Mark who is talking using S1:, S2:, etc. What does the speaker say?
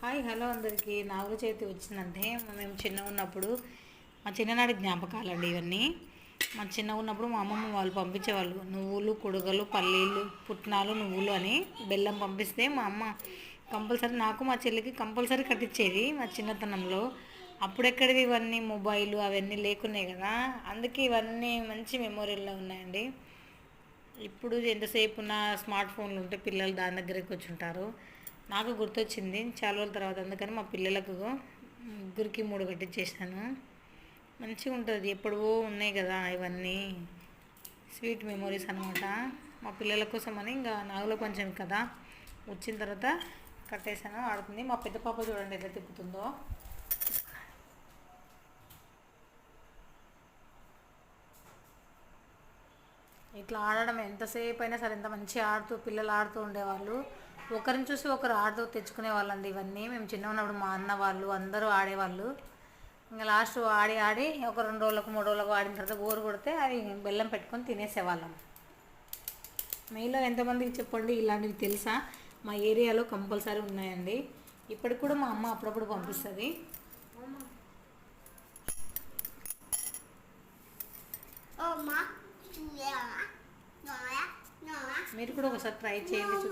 S1: Hi hello అందరికీ. నాగుల చవితి వచ్చిందంటే మేము చిన్నగా ఉన్నప్పుడు మా చిన్ననాటి జ్ఞాపకాలండి ఇవన్నీ. మా చిన్నగా ఉన్నప్పుడు మా అమ్మమ్మ వాళ్ళు పంపించేవాళ్ళు నువ్వులు, కుడుగలు, పల్లీలు, పుట్నాలు, నువ్వులు అని బెల్లం పంపిస్తే మా అమ్మ కంపల్సరీ నాకు మా చెల్లికి కంపల్సరీ కట్టించేది మా చిన్నతనంలో. అప్పుడెక్కడివి ఇవన్నీ మొబైల్ అవన్నీ లేకున్నాయి కదా, అందుకే ఇవన్నీ మంచి మెమొరీల్లో ఉన్నాయండి. ఇప్పుడు ఎంతసేపు ఉన్న స్మార్ట్ ఫోన్లు ఉంటే పిల్లలు దాని దగ్గరికి కూర్చుంటారు. నాకు గుర్తొచ్చింది చాలా రోజుల తర్వాత, అందుకని మా పిల్లలకు ముగ్గురికి 3 కట్టించేసాను. మంచిగా ఉంటుంది. ఎప్పుడో ఉన్నాయి కదా ఇవన్నీ స్వీట్ మెమొరీస్ అనమాట. మా పిల్లల కోసం అని ఇంకా నాగుల పంచమి కదా వచ్చిన తర్వాత కట్టేసాను. ఆడుతుంది మా పెద్ద పాప, చూడండి ఎలా తిప్పుతుందో. ఇట్లా ఆడడం ఎంతసేపు అయినా సరే, ఎంత మంచిగా ఆడుతూ పిల్లలు ఆడుతూ ఉండేవాళ్ళు. ఒకరిని చూసి ఒకరు ఆడుతూ తెచ్చుకునే వాళ్ళండి ఇవన్నీ. మేము చిన్న ఉన్నప్పుడు మా అన్న వాళ్ళు అందరూ ఆడేవాళ్ళు. ఇంకా లాస్ట్ ఆడి ఆడి ఒక 2 రోజులకు 3 రోజులకు ఆడిన తర్వాత బోరు కొడితే అవి బెల్లం పెట్టుకొని తినేసేవాళ్ళం. మీలో ఎంతమందికి చెప్పండి ఇలాంటివి తెలుసా? మా ఏరియాలో కంపల్సరీ ఉన్నాయండి. ఇప్పటికి కూడా మా అమ్మ అప్పుడప్పుడు పంపిస్తుంది. మీరు కూడా ఒకసారి ట్రై చేయండి.